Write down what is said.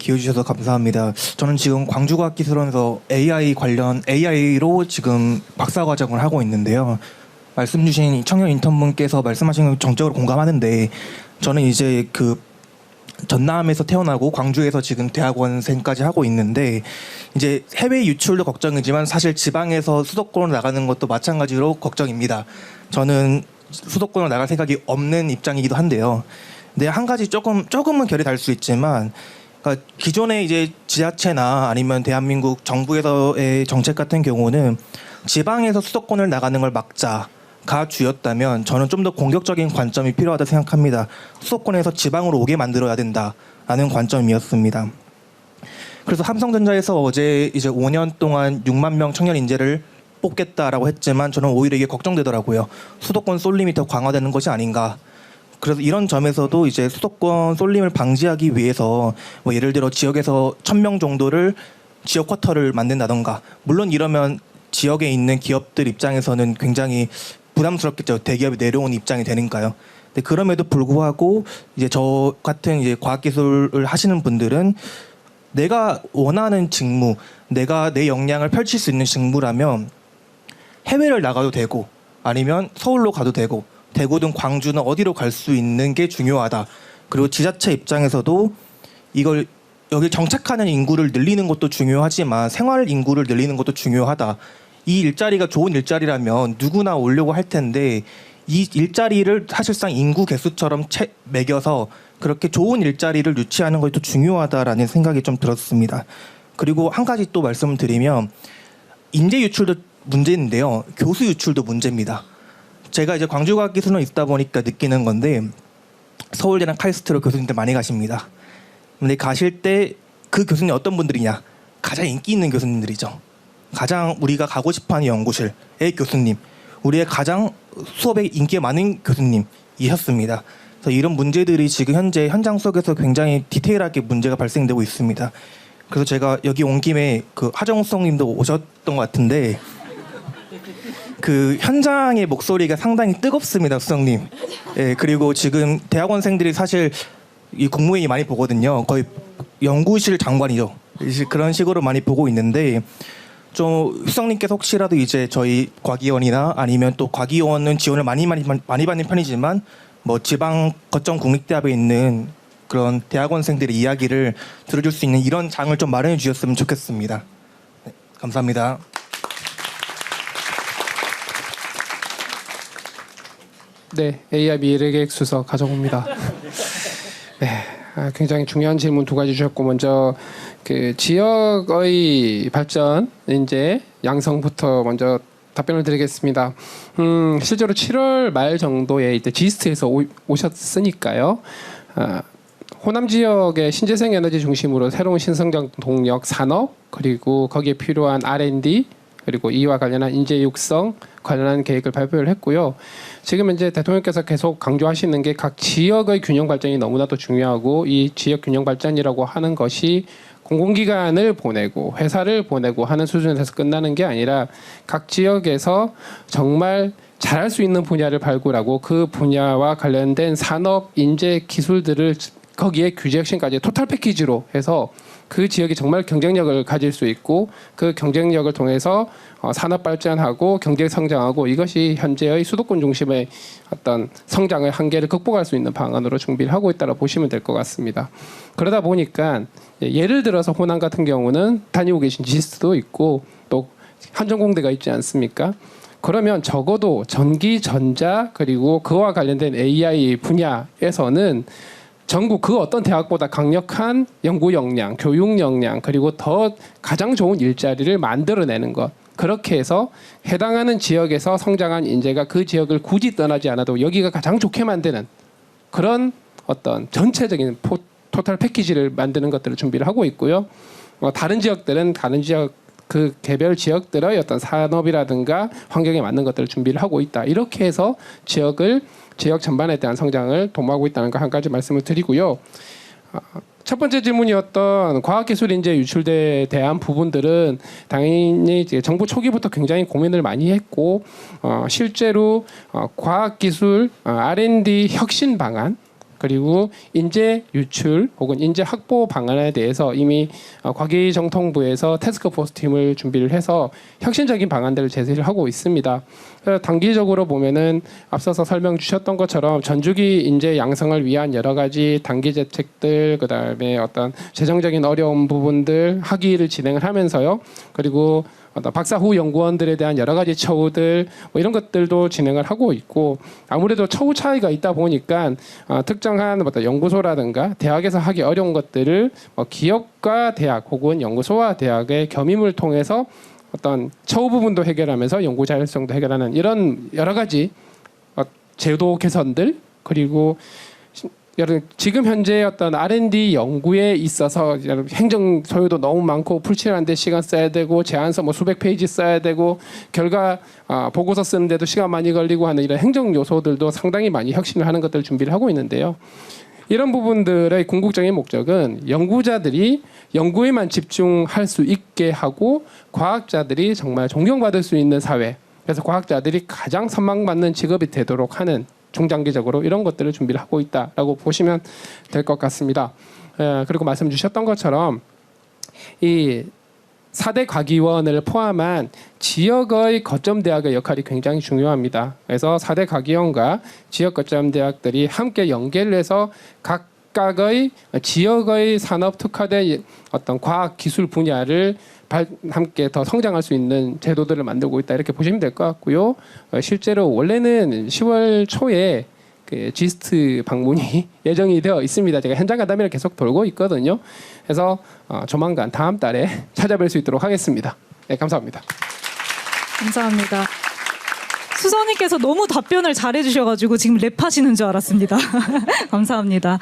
기회 주셔서 감사합니다. 저는 지금 광주과학기술원에서 AI 관련 AI로 지금 박사과정을 하고 있는데요. 말씀 주신 청년 인턴분께서 말씀하신 건 정적으로 공감하는데 저는 이제 그 전남에서 태어나고 광주에서 지금 대학원생까지 하고 있는데 이제 해외 유출도 걱정이지만 사실 지방에서 수도권으로 나가는 것도 마찬가지로 걱정입니다. 저는 수도권으로 나갈 생각이 없는 입장이기도 한데요. 근데 한 가지 조금은 결이 달 수 있지만 그러니까 기존의 이제 지자체나 아니면 대한민국 정부에서의 정책 같은 경우는 지방에서 수도권을 나가는 걸 막자가 주였다면 저는 좀 더 공격적인 관점이 필요하다 생각합니다. 수도권에서 지방으로 오게 만들어야 된다라는 관점이었습니다. 그래서 삼성전자에서 어제 이제 5년 동안 6만 명 청년 인재를 뽑겠다라고 했지만 저는 오히려 이게 걱정되더라고요. 수도권 쏠림이 더 강화되는 것이 아닌가. 그래서 이런 점에서도 이제 수도권 쏠림을 방지하기 위해서 뭐 예를 들어 지역에서 1,000명 정도를 지역 쿼터를 만든다던가, 물론 이러면 지역에 있는 기업들 입장에서는 굉장히 부담스럽겠죠. 대기업이 내려온 입장이 되니까요. 근데 그럼에도 불구하고 이제 저 같은 이제 과학기술을 하시는 분들은 내가 원하는 직무, 내가 내 역량을 펼칠 수 있는 직무라면 해외를 나가도 되고 아니면 서울로 가도 되고 대구든 광주는 어디로 갈 수 있는 게 중요하다. 그리고 지자체 입장에서도 이걸 여기 정착하는 인구를 늘리는 것도 중요하지만 생활 인구를 늘리는 것도 중요하다. 이 일자리가 좋은 일자리라면 누구나 오려고 할 텐데 이 일자리를 사실상 인구 개수처럼 매겨서 그렇게 좋은 일자리를 유치하는 것도 중요하다라는 생각이 좀 들었습니다. 그리고 한 가지 또 말씀을 드리면 인재 유출도 문제인데요. 교수 유출도 문제입니다. 제가 이제 광주과학기술원에 있다 보니까 느끼는 건데 서울대랑 카이스트로 교수님들 많이 가십니다. 근데 가실 때 그 교수님 어떤 분들이냐? 가장 인기 있는 교수님들이죠. 가장 우리가 가고 싶어하는 연구실의 교수님, 우리의 가장 수업에 인기가 많은 교수님이셨습니다. 그래서 이런 문제들이 지금 현재 현장 속에서 굉장히 디테일하게 문제가 발생되고 있습니다. 그래서 제가 여기 온 김에 그 하정우 수석님도 오셨던 것 같은데 그 현장의 목소리가 상당히 뜨겁습니다, 수석님. 예, 그리고 지금 대학원생들이 사실 이 국무회의 많이 보거든요. 거의 연구실 장관이죠. 그런 식으로 많이 보고 있는데 좀 수석님께서 혹시라도 이제 저희 과기원이나 아니면 또 과기원은 지원을 많이 받는 편이지만 뭐 지방 거점 국립대학에 있는 그런 대학원생들의 이야기를 들어줄 수 있는 이런 장을 좀 마련해 주셨으면 좋겠습니다. 네, 감사합니다. 네, AI 미래계획 수석 가정호입니다. 네, 굉장히 중요한 질문 두 가지 주셨고 먼저 그 지역의 발전 이제 양성부터 먼저 답변을 드리겠습니다. 실제로 7월 말 정도에 이때 지스트에서 오셨으니까요. 호남 지역의 신재생 에너지 중심으로 새로운 신성장 동력 산업 그리고 거기에 필요한 R&D 그리고 이와 관련한 인재 육성 관련한 계획을 발표를 했고요. 지금 이제 대통령께서 계속 강조하시는 게 각 지역의 균형 발전이 너무나도 중요하고 이 지역 균형 발전이라고 하는 것이 공공기관을 보내고 회사를 보내고 하는 수준에서 끝나는 게 아니라 각 지역에서 정말 잘할 수 있는 분야를 발굴하고 그 분야와 관련된 산업, 인재, 기술들을 거기에 규제 혁신까지 토탈 패키지로 해서 그 지역이 정말 경쟁력을 가질 수 있고 그 경쟁력을 통해서 산업 발전하고 경제 성장하고 이것이 현재의 수도권 중심의 어떤 성장의 한계를 극복할 수 있는 방안으로 준비를 하고 있다고 보시면 될 것 같습니다. 그러다 보니까 예를 들어서 호남 같은 경우는 다니고 계신 지스트도 있고 또 한전공대가 있지 않습니까? 그러면 적어도 전기, 전자 그리고 그와 관련된 AI 분야에서는 전국 그 어떤 대학보다 강력한 연구 역량, 교육 역량 그리고 더 가장 좋은 일자리를 만들어내는 것. 그렇게 해서 해당하는 지역에서 성장한 인재가 그 지역을 굳이 떠나지 않아도 여기가 가장 좋게 만드는 그런 어떤 전체적인 토탈 패키지를 만드는 것들을 준비를 하고 있고요. 다른 지역들은 다른 지역 그 개별 지역들의 어떤 산업이라든가 환경에 맞는 것들을 준비를 하고 있다. 이렇게 해서 지역 전반에 대한 성장을 도모하고 있다는 거 한 가지 말씀을 드리고요. 첫 번째 질문이었던 과학기술 인재 유출에 대한 부분들은 당연히 이제 정부 초기부터 굉장히 고민을 많이 했고 실제로 과학기술 R&D 혁신 방안 그리고 인재 유출 혹은 인재 확보 방안에 대해서 이미 과기정통부에서 태스크포스 팀을 준비를 해서 혁신적인 방안들을 제시를 하고 있습니다. 그래서 단기적으로 보면은 앞서서 설명 주셨던 것처럼 전주기 인재 양성을 위한 여러 가지 단기 대책들, 그다음에 어떤 재정적인 어려운 부분들 학위를 진행을 하면서요. 그리고 어떤 박사 후 연구원들에 대한 여러 가지 처우들 뭐 이런 것들도 진행을 하고 있고, 아무래도 처우 차이가 있다 보니까 특정한 어떤 연구소라든가 대학에서 하기 어려운 것들을 기업과 대학 혹은 연구소와 대학의 겸임을 통해서 어떤 처우 부분도 해결하면서 연구 자율성도 해결하는 이런 여러 가지 제도 개선들, 그리고 지금 현재 어떤 R&D 연구에 있어서 행정 소요도 너무 많고 풀칠하는데 시간 써야 되고 제안서 뭐 수백 페이지 써야 되고 결과 보고서 쓰는데도 시간 많이 걸리고 하는 이런 행정 요소들도 상당히 많이 혁신을 하는 것들을 준비를 하고 있는데요. 이런 부분들의 궁극적인 목적은 연구자들이 연구에만 집중할 수 있게 하고 과학자들이 정말 존경받을 수 있는 사회, 그래서 과학자들이 가장 선망받는 직업이 되도록 하는 중장기적으로 이런 것들을 준비를 하고 있다라고 보시면 될 것 같습니다. 그리고 말씀 주셨던 것처럼 이 4대 과기원을 포함한 지역의 거점 대학의 역할이 굉장히 중요합니다. 그래서 4대 과기원과 지역 거점 대학들이 함께 연계를 해서 각각의 지역의 산업 특화된 어떤 과학 기술 분야를 함께 더 성장할 수 있는 제도들을 만들고 있다, 이렇게 보시면 될 것 같고요. 실제로 원래는 10월 초에 그 지스트 방문이 예정이 되어 있습니다. 제가 현장 간담회를 계속 돌고 있거든요. 그래서 조만간 다음 달에 찾아뵐 수 있도록 하겠습니다. 네, 감사합니다. 감사합니다. 수선님께서 너무 답변을 잘해주셔가지고 지금 랩하시는 줄 알았습니다. 감사합니다.